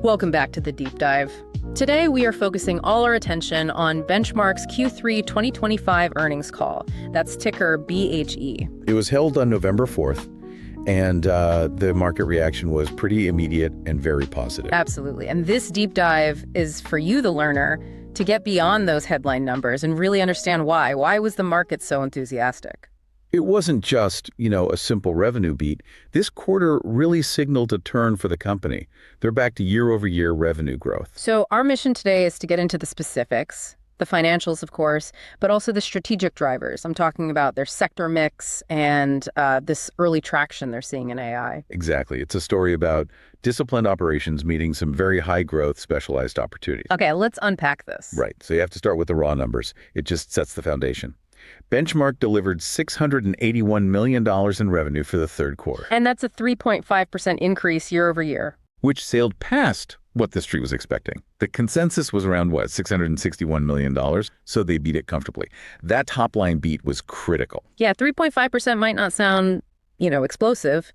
Welcome back to the Deep Dive. Today, we are focusing all our attention on Benchmark's Q3 2025 earnings call. That's ticker BHE. It was held on November 4th, and the market reaction was pretty immediate and very positive. Absolutely. And this deep dive is for you, the learner, to get beyond those headline numbers and really understand why. Why was the market so enthusiastic? It wasn't just, a simple revenue beat. This quarter really signaled a turn for the company. They're back to year-over-year revenue growth. So our mission today is to get into the specifics, the financials, of course, but also the strategic drivers. I'm talking about their sector mix and this early traction they're seeing in AI. Exactly. It's a story about disciplined operations meeting some very high-growth specialized opportunities. Okay, let's unpack this. Right. So you have to start with the raw numbers. It just sets the foundation. Benchmark delivered $681 million in revenue for the third quarter. And that's a 3.5% increase year over year. Which sailed past what the street was expecting. The consensus was around, $661 million, so they beat it comfortably. That top-line beat was critical. Yeah, 3.5% might not sound, explosive,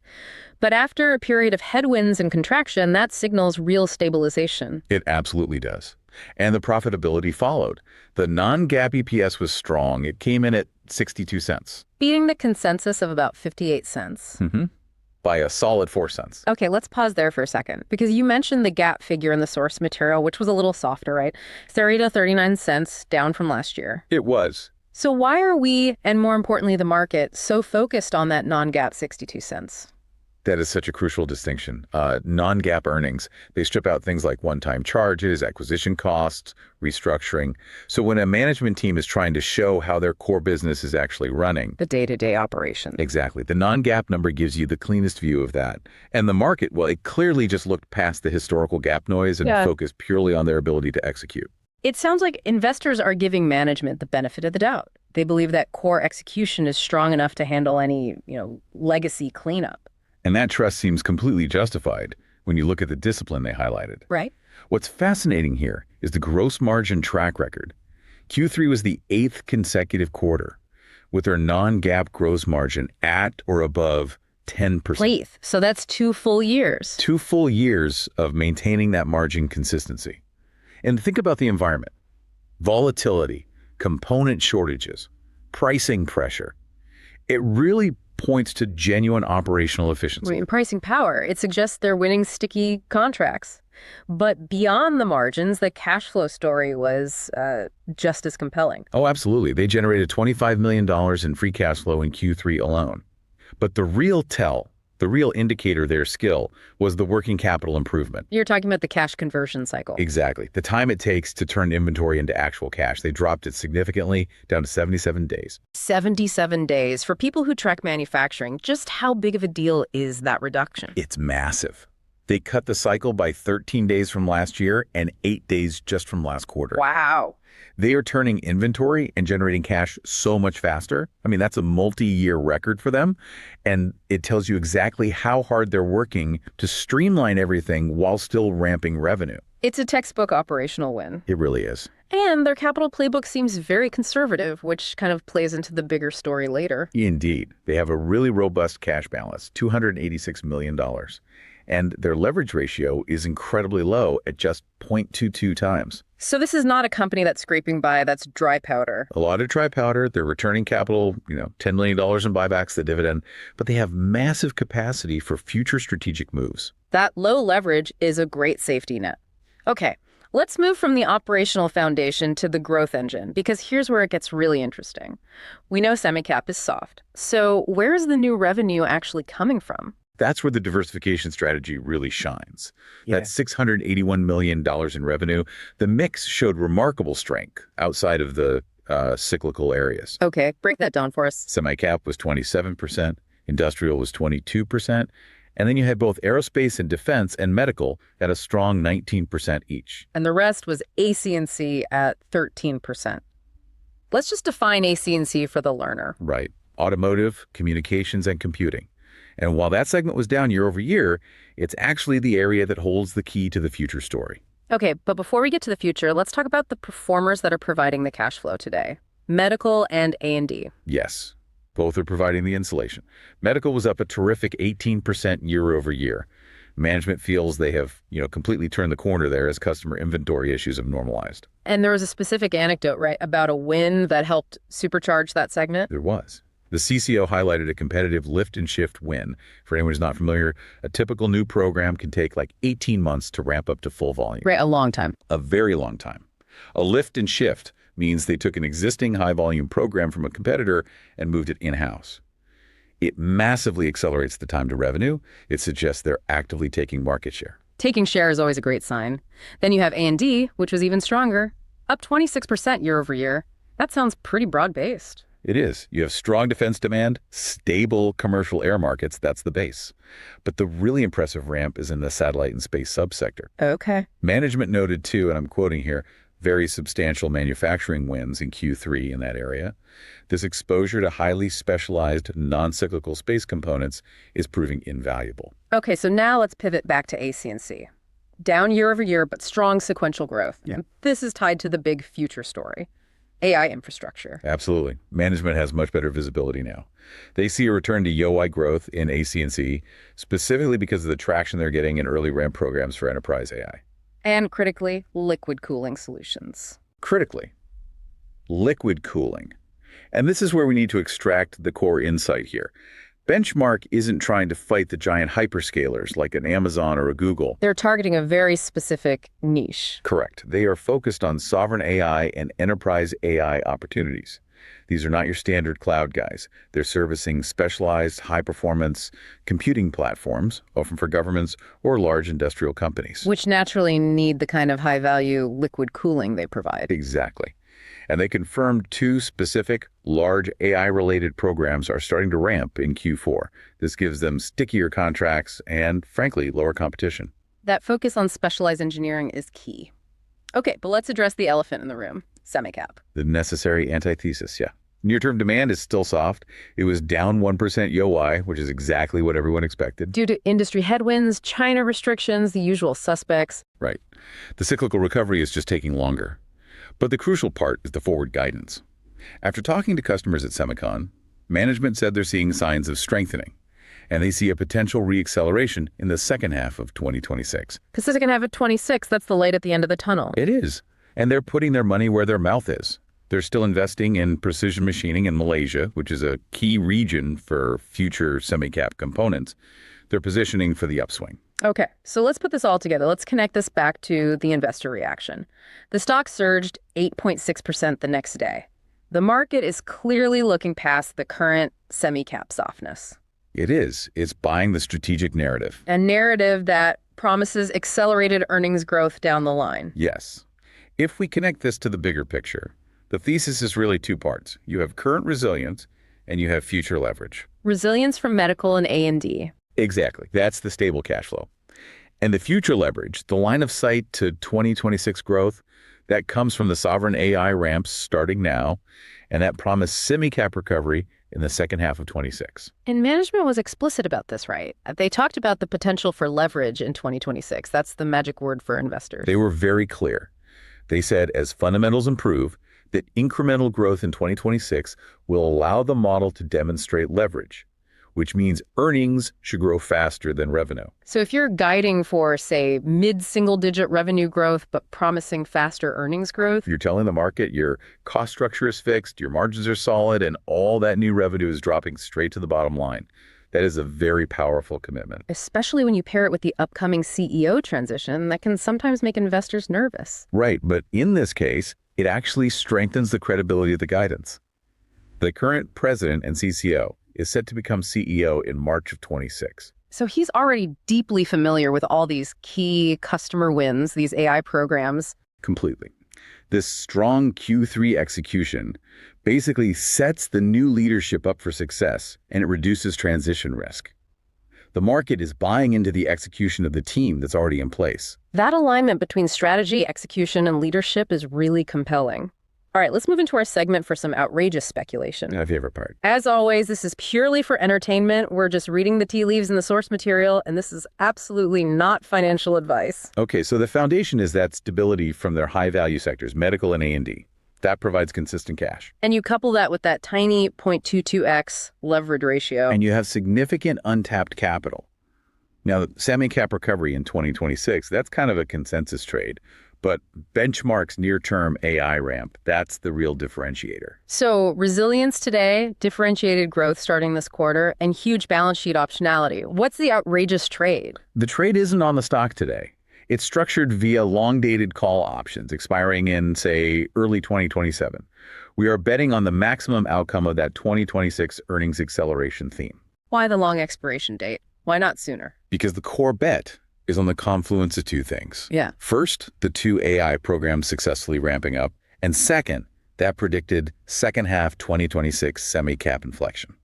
but after a period of headwinds and contraction, that signals real stabilization. It absolutely does. And the profitability followed. The non-GAAP EPS was strong. It came in at 62 cents. Beating the consensus of about 58 cents. By a solid 4 cents. Okay, let's pause there for a second, because you mentioned the GAAP figure in the source material, which was a little softer, right? 30 to 39 cents down from last year. It was. So why are we, and more importantly the market, so focused on that non-GAAP 62 cents? That is such a crucial distinction. Non-GAAP earnings, they strip out things like one-time charges, acquisition costs, restructuring. So when a management team is trying to show how their core business is actually running. The day-to-day operation. Exactly. The non-GAAP number gives you the cleanest view of that. And the market, it clearly just looked past the historical GAAP noise and focused purely on their ability to execute. It sounds like investors are giving management the benefit of the doubt. They believe that core execution is strong enough to handle any, legacy cleanup. And that trust seems completely justified when you look at the discipline they highlighted. Right. What's fascinating here is the gross margin track record. Q3 was the 8th consecutive quarter with their non-GAAP gross margin at or above 10%. So that's 2 full years. 2 full years of maintaining that margin consistency. And think about the environment. Volatility, component shortages, pricing pressure. It really points to genuine operational efficiency. In pricing power, it suggests they're winning sticky contracts. But beyond the margins, the cash flow story was just as compelling. Oh, absolutely. They generated $25 million in free cash flow in Q3 alone. But the real indicator of their skill was the working capital improvement. You're talking about the cash conversion cycle. Exactly. The time it takes to turn inventory into actual cash. They dropped it significantly down to 77 days. 77 days. For people who track manufacturing, just how big of a deal is that reduction? It's massive. They cut the cycle by 13 days from last year and 8 days just from last quarter. Wow. They are turning inventory and generating cash so much faster. That's a multi-year record for them. And it tells you exactly how hard they're working to streamline everything while still ramping revenue. It's a textbook operational win. It really is. And their capital playbook seems very conservative, which kind of plays into the bigger story later. Indeed. They have a really robust cash balance, $286 million. And their leverage ratio is incredibly low at just 0.22 times. So this is not a company that's scraping by, that's dry powder. A lot of dry powder. They're returning capital, $10 million in buybacks, the dividend, but they have massive capacity for future strategic moves. That low leverage is a great safety net. Okay, let's move from the operational foundation to the growth engine, because here's where it gets really interesting. We know semi-cap is soft. So where is the new revenue actually coming from? That's where the diversification strategy really shines. That $681 million in revenue, the mix showed remarkable strength outside of the cyclical areas. Okay, break that down for us. Semi-cap was 27%, industrial was 22%, and then you had both aerospace and defense and medical at a strong 19% each. And the rest was AC&C at 13%. Let's just define AC&C for the learner. Right. Automotive, communications, and computing. And while that segment was down year over year, it's actually the area that holds the key to the future story. Okay, but before we get to the future, let's talk about the performers that are providing the cash flow today. Medical and A&D. Yes, both are providing the insulation. Medical was up a terrific 18% year over year. Management feels they have, completely turned the corner there as customer inventory issues have normalized. And there was a specific anecdote, right, about a win that helped supercharge that segment? There was. The CCO highlighted a competitive lift and shift win. For anyone who's not familiar, a typical new program can take like 18 months to ramp up to full volume. Right, a long time. A very long time. A lift and shift means they took an existing high-volume program from a competitor and moved it in-house. It massively accelerates the time to revenue. It suggests they're actively taking market share. Taking share is always a great sign. Then you have A&D, which was even stronger, up 26% year over year. That sounds pretty broad-based. It is. You have strong defense demand, stable commercial air markets. That's the base. But the really impressive ramp is in the satellite and space subsector. Okay. Management noted, too, and I'm quoting here, very substantial manufacturing wins in Q3 in that area. This exposure to highly specialized, non-cyclical space components is proving invaluable. Okay, so now let's pivot back to AC&C. Down year over year, but strong sequential growth. Yeah. This is tied to the big future story. AI infrastructure. Absolutely. Management has much better visibility now. They see a return to YoY growth in AC&C, specifically because of the traction they're getting in early ramp programs for enterprise AI. And critically, liquid cooling solutions. Critically, liquid cooling. And this is where we need to extract the core insight here. Benchmark isn't trying to fight the giant hyperscalers like an Amazon or a Google. They're targeting a very specific niche. Correct. They are focused on sovereign AI and enterprise AI opportunities. These are not your standard cloud guys. They're servicing specialized, high-performance computing platforms, often for governments or large industrial companies. Which naturally need the kind of high-value liquid cooling they provide. Exactly. And they confirmed 2 specific, large AI-related programs are starting to ramp in Q4. This gives them stickier contracts and, frankly, lower competition. That focus on specialized engineering is key. Okay, but let's address the elephant in the room, semicap. The necessary antithesis, yeah. Near-term demand is still soft. It was down 1% YoY, which is exactly what everyone expected. Due to industry headwinds, China restrictions, the usual suspects. Right. The cyclical recovery is just taking longer. But the crucial part is the forward guidance. After talking to customers at Semicon, management said they're seeing signs of strengthening, and they see a potential reacceleration in the second half of 2026. Because the second half of 26, that's the light at the end of the tunnel. It is. And they're putting their money where their mouth is. They're still investing in precision machining in Malaysia, which is a key region for future semicap components. They're positioning for the upswing. Okay, so let's put this all together. Let's connect this back to the investor reaction. The stock surged 8.6% the next day. The market is clearly looking past the current semicap softness. It is. It's buying the strategic narrative. A narrative that promises accelerated earnings growth down the line. Yes. If we connect this to the bigger picture, the thesis is really 2 parts. You have current resilience and you have future leverage. Resilience from medical and A&D. Exactly. That's the stable cash flow. And the future leverage, the line of sight to 2026 growth, that comes from the sovereign AI ramps starting now, and that promised semicap recovery in the second half of 26. And management was explicit about this, right? They talked about the potential for leverage in 2026. That's the magic word for investors. They were very clear. They said as fundamentals improve, that incremental growth in 2026 will allow the model to demonstrate leverage, which means earnings should grow faster than revenue. So if you're guiding for, say, mid-single-digit revenue growth, but promising faster earnings growth, you're telling the market your cost structure is fixed, your margins are solid, and all that new revenue is dropping straight to the bottom line. That is a very powerful commitment. Especially when you pair it with the upcoming CEO transition, that can sometimes make investors nervous. Right, but in this case, it actually strengthens the credibility of the guidance. The current president and CCO is set to become CEO in March of 26. So he's already deeply familiar with all these key customer wins, these AI programs. Completely. This strong Q3 execution basically sets the new leadership up for success, and it reduces transition risk. The market is buying into the execution of the team that's already in place. That alignment between strategy, execution, and leadership is really compelling. All right, let's move into our segment for some outrageous speculation. My favorite part. As always, this is purely for entertainment. We're just reading the tea leaves in the source material, and this is absolutely not financial advice. Okay, so the foundation is that stability from their high-value sectors, medical and A&D. That provides consistent cash. And you couple that with that tiny 0.22x leverage ratio. And you have significant untapped capital. Now, the semi-cap recovery in 2026, that's kind of a consensus trade. But benchmark's near-term AI ramp, that's the real differentiator. So resilience today, differentiated growth starting this quarter, and huge balance sheet optionality. What's the outrageous trade? The trade isn't on the stock today. It's structured via long-dated call options expiring in, say, early 2027. We are betting on the maximum outcome of that 2026 earnings acceleration theme. Why the long expiration date? Why not sooner? Because the core bet is on the confluence of two things. Yeah. First, the two AI programs successfully ramping up. And second, that predicted second half 2026 semi-cap inflection.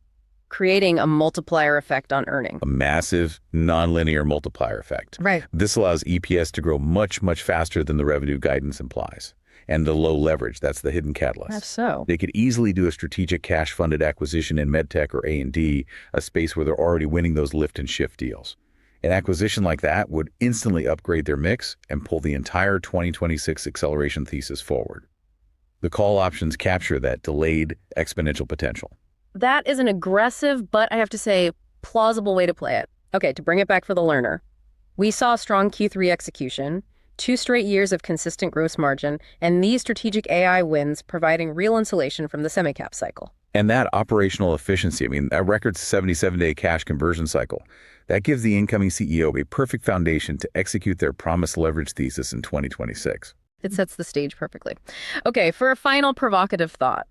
Creating a multiplier effect on earning. A massive, nonlinear multiplier effect. Right. This allows EPS to grow much, much faster than the revenue guidance implies. And the low leverage, that's the hidden catalyst. That's so. They could easily do a strategic cash-funded acquisition in medtech or A&D, a space where they're already winning those lift and shift deals. An acquisition like that would instantly upgrade their mix and pull the entire 2026 acceleration thesis forward. The call options capture that delayed exponential potential. That is an aggressive, but I have to say, plausible way to play it. Okay, to bring it back for the learner. We saw strong Q3 execution, 2 straight years of consistent gross margin, and these strategic AI wins providing real insulation from the semi-cap cycle. And that operational efficiency, that record 77-day cash conversion cycle, that gives the incoming CEO a perfect foundation to execute their promised leverage thesis in 2026. It sets the stage perfectly. Okay, for a final provocative thought.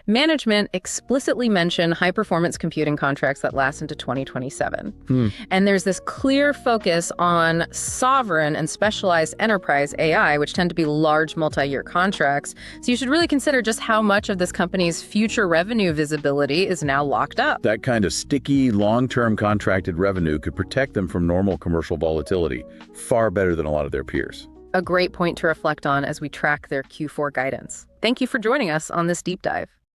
Management explicitly mention high-performance computing contracts that last into 2027. And there's this clear focus on sovereign and specialized enterprise AI, which tend to be large multi-year contracts. So you should really consider just how much of this company's future revenue visibility is now locked up. That kind of sticky, long-term contracted revenue could protect them from normal commercial volatility far better than a lot of their peers. A great point to reflect on as we track their Q4 guidance. Thank you for joining us on this deep dive.